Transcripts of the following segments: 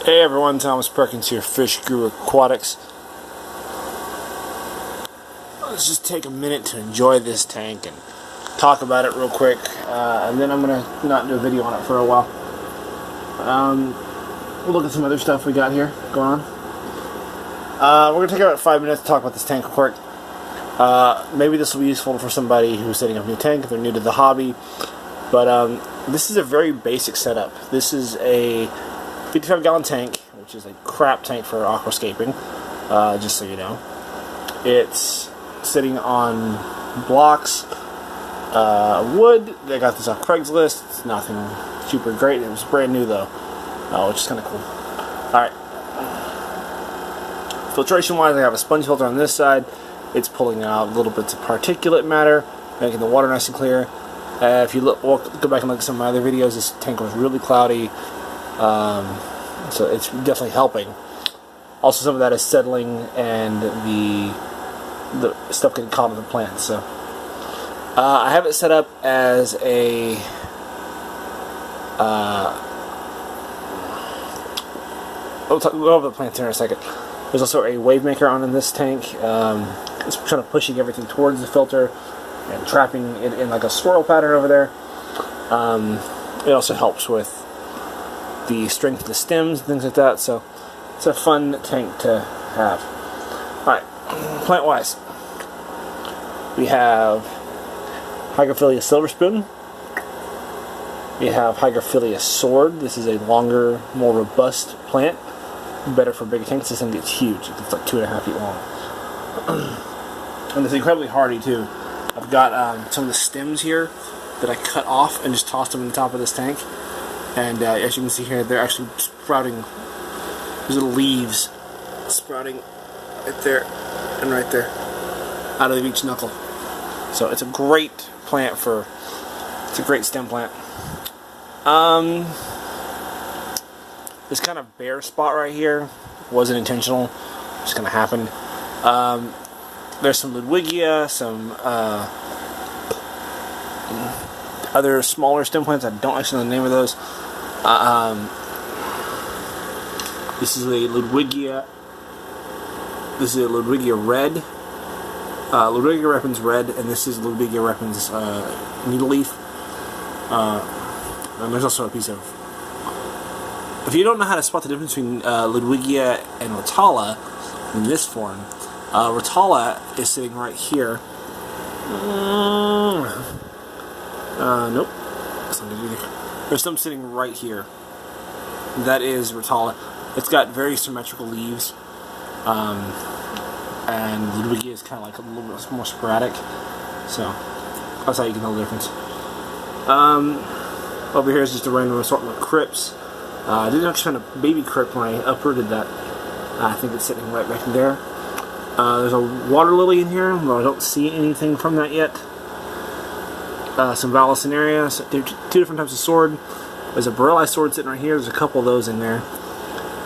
Hey everyone, Thomas Perkins here, Fish Guru Aquatics. Let's just take a minute to enjoy this tank and talk about it real quick, and then I'm going to not do a video on it for a while. We'll look at some other stuff we got here going on. We're going to take about 5 minutes to talk about this tank real quick. Maybe this will be useful for somebody who's setting up a new tank if they're new to the hobby, but this is a very basic setup. This is a 55-gallon tank, which is a crap tank for aquascaping, just so you know. It's sitting on blocks, wood. They got this off Craigslist. It's nothing super great. It was brand new though, which is kind of cool. Alright. Filtration wise, I have a sponge filter on this side. It's pulling out little bits of particulate matter, making the water nice and clear. If you look, go back and look at some of my other videos, this tank was really cloudy. So it's definitely helping. Also, some of that is settling and the stuff getting caught in the plants. So I have it set up as a we'll go over the plants here in a second. There's also a wave maker on in this tank. It's kind of pushing everything towards the filter and trapping it in like a swirl pattern over there. It also helps with the strength of the stems and things like that, so it's a fun tank to have. Alright, plant wise, we have Hygrophillia silver spoon, we have Hygrophillia sword. This is a longer, more robust plant, better for bigger tanks. This thing gets huge, it's like 2.5 feet long. And it's incredibly hardy too. I've got some of the stems here that I cut off and just tossed them in the top of this tank. And as you can see here, they're actually sprouting. There's little leaves sprouting right there and right there out of each knuckle. So it's a great plant for. It's a great stem plant. This kind of bare spot right here wasn't intentional. Just kind of happened. There's some Ludwigia, some other smaller stem plants. I don't actually know the name of those. This is a Ludwigia. This is a Ludwigia red. Ludwigia repens red, and this is Ludwigia repens needle leaf. And there's also a piece of. If you don't know how to spot the difference between Ludwigia and Rotala in this form, Rotala is sitting right here. Nope. That's not good either. There's some sitting right here. That is Rotala. It's got very symmetrical leaves, and Ludwigia is kind of like a little bit more sporadic. So that's how you can tell the difference. Over here is just a random assortment of crypts. I didn't actually find a baby crypt when I uprooted that. I think it's sitting right back there. There's a water lily in here, though I don't see anything from that yet. Some Vallisneria, so two different types of sword. There's a Borelli sword sitting right here. There's a couple of those in there.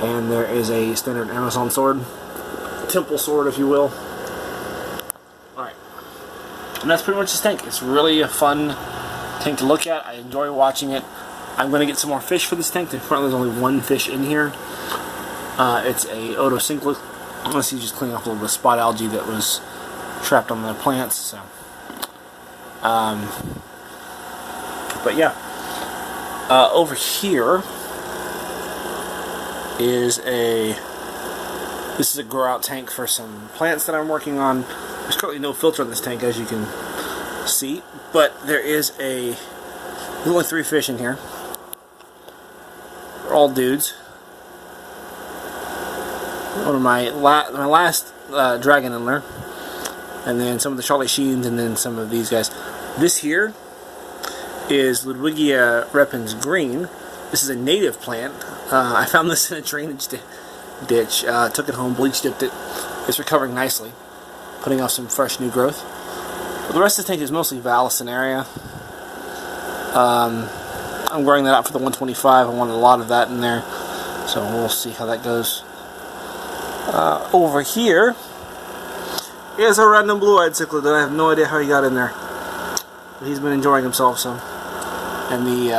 And there is a standard Amazon sword. Temple sword, if you will. Alright. And that's pretty much this tank. It's really a fun tank to look at. I enjoy watching it. I'm going to get some more fish for this tank. Currently there's only one fish in here. It's a Odocinchla. Unless you just clean off a little bit of spot algae that was trapped on the plants. So. But yeah, over here is this is a grow out tank for some plants that I'm working on. There's currently no filter in this tank, as you can see, but there's only 3 fish in here. They're all dudes. One of my last dragon inler. And then some of the Charlie Sheens, and then some of these guys. This here is Ludwigia repens green. This is a native plant. I found this in a drainage ditch. Took it home, bleach dipped it. It's recovering nicely, putting off some fresh new growth. But the rest of the tank is mostly Vallisneria. I'm growing that out for the 125. I wanted a lot of that in there, so we'll see how that goes. Over here is a random blue-eyed cichlid that I have no idea how he got in there. But he's been enjoying himself some. And the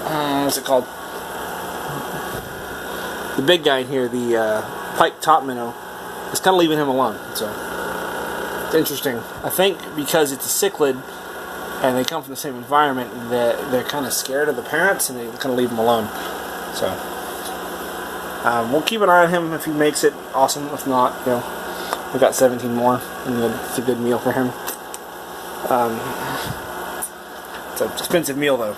what's it called? The big guy in here, the pike top minnow, is kind of leaving him alone. So it's interesting. I think because it's a cichlid and they come from the same environment, that they're kind of scared of the parents and they kind of leave him alone. So we'll keep an eye on him. If he makes it, awesome. If not, you know, we've got 17 more, and it's a good meal for him. It's an expensive meal, though.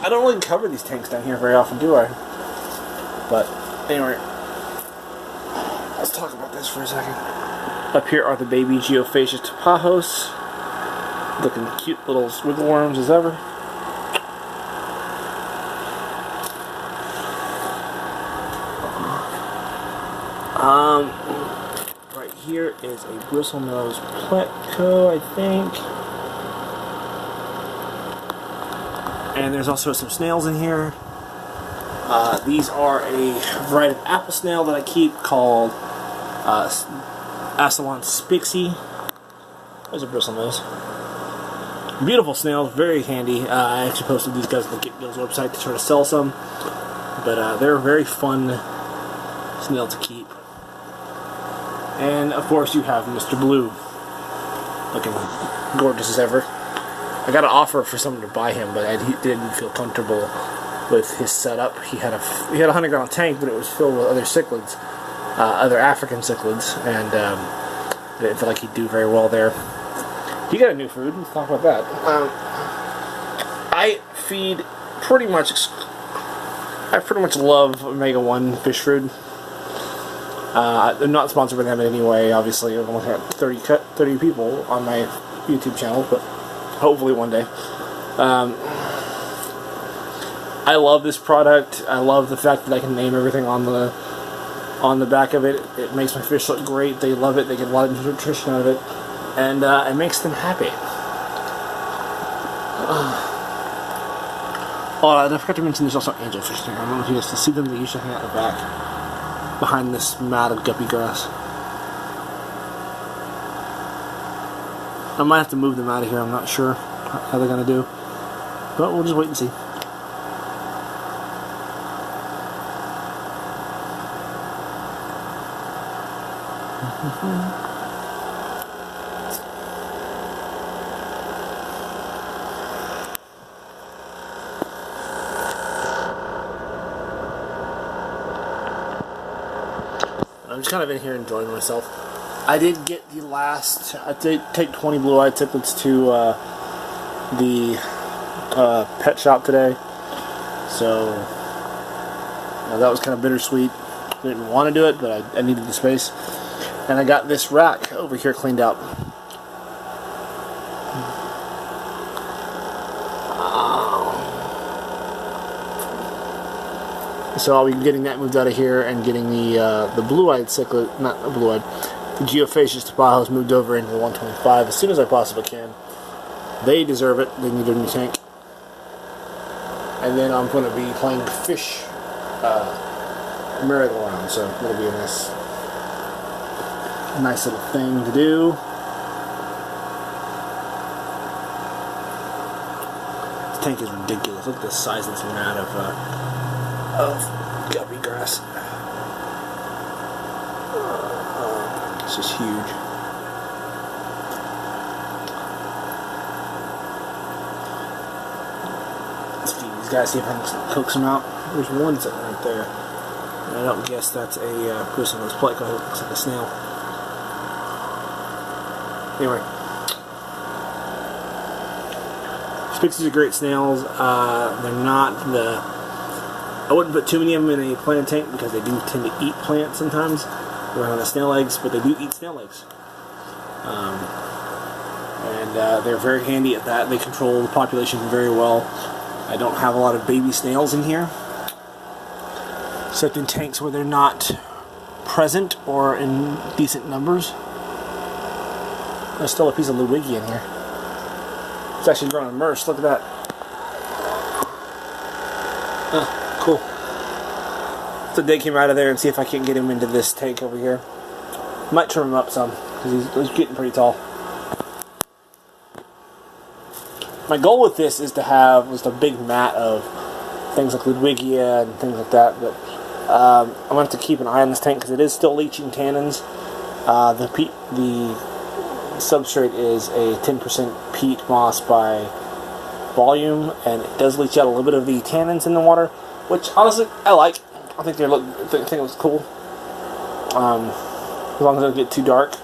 I don't really cover these tanks down here very often, do I? But anyway, let's talk about this for a second. Up here are the baby Geophagus topahos, looking cute little wiggle worms as ever. Right here is a bristlenose pleco, I think. And there's also some snails in here. These are a variety of apple snail that I keep called Asalon spixie. There's a bristlenose. Beautiful snails, very handy. I actually posted these guys on the Get Gills website to try to sell some. But they're a very fun snail to keep. And of course you have Mr. Blue, looking gorgeous as ever. I got an offer for someone to buy him, but he didn't feel comfortable with his setup. He had a 100-gallon tank, but it was filled with other cichlids, other African cichlids, and I didn't feel like he'd do very well there. He got a new food. Let's talk about that. I feed pretty much. I pretty much love Omega-1 fish food. I'm not sponsored by them in any way, obviously. I'm looking at 30 people on my YouTube channel, but hopefully one day. I love this product. I love the fact that I can name everything on the back of it. It makes my fish look great. They love it. They get a lot of nutrition out of it. And it makes them happy. Oh, I forgot to mention there's also angelfish there. I don't know if you guys can see them. They usually hang out in the back, behind this mat of guppy grass. I might have to move them out of here. I'm not sure how they're going to do. But we'll just wait and see. I'm just kind of in here enjoying myself. I did get the last. I did take 20 blue-eyed cichlids to the pet shop today, so that was kind of bittersweet. I didn't want to do it, but I needed the space, and I got this rack over here cleaned out. So I'll be getting that moved out of here and getting the blue-eyed cichlid, not the blue-eyed, the Geophagus topahos moved over into the 125 as soon as I possibly can. They deserve it. They need a new tank. And then I'm going to be playing fish merry-go-round, so it'll be a nice little thing to do. This tank is ridiculous. Look at the size of this mat of guppy grass. It's just huge. Let's feed these guys, see if I can coax them out. There's one sitting right there. And I don't guess that's a bristlenose pleco. It looks like a snail. Anyway. Spixies are great snails. They're not the... I wouldn't put too many of them in a plant tank because they do tend to eat plants sometimes around the snail eggs, but they do eat snail eggs. And they're very handy at that. They control the population very well. I don't have a lot of baby snails in here, except in tanks where they're not present or in decent numbers. There's still a piece of Lewicki in here. It's actually growing immersed. Look at that. Cool. So Day came out of there and see if I can get him into this tank over here. Might trim him up some because he's getting pretty tall. my goal with this is to have just a big mat of things like Ludwigia and things like that, but I'm going to have to keep an eye on this tank because it is still leaching tannins. The substrate is a 10% peat moss by volume, and it does leach out a little bit of the tannins in the water, which honestly I like. I think I think it looks cool. As long as it doesn't get too dark,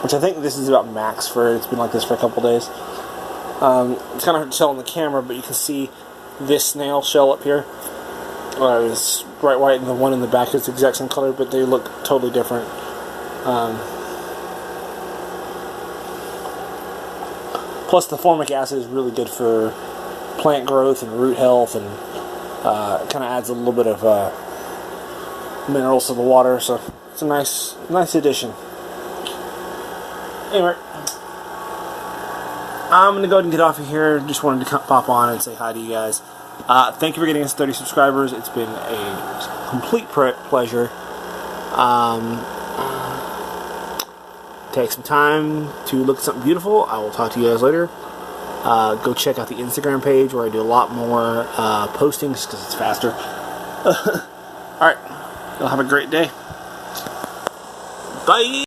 which I think this is about max for it's been like this for a couple days. It's kind of hard to tell on the camera, but you can see this snail shell up here. It's bright white, and the one in the back is the exact same color, but they look totally different. Plus, the formic acid is really good for plant growth and root health, and it kind of adds a little bit of minerals to the water, so it's a nice addition. Anyway, I'm going to go ahead and get off of here. Just wanted to pop on and say hi to you guys. Thank you for getting us 30 subscribers. It's been a complete pleasure. Take some time to look at something beautiful. I will talk to you guys later. Go check out the Instagram page where I do a lot more postings because it's faster. Alright, y'all have a great day. Bye!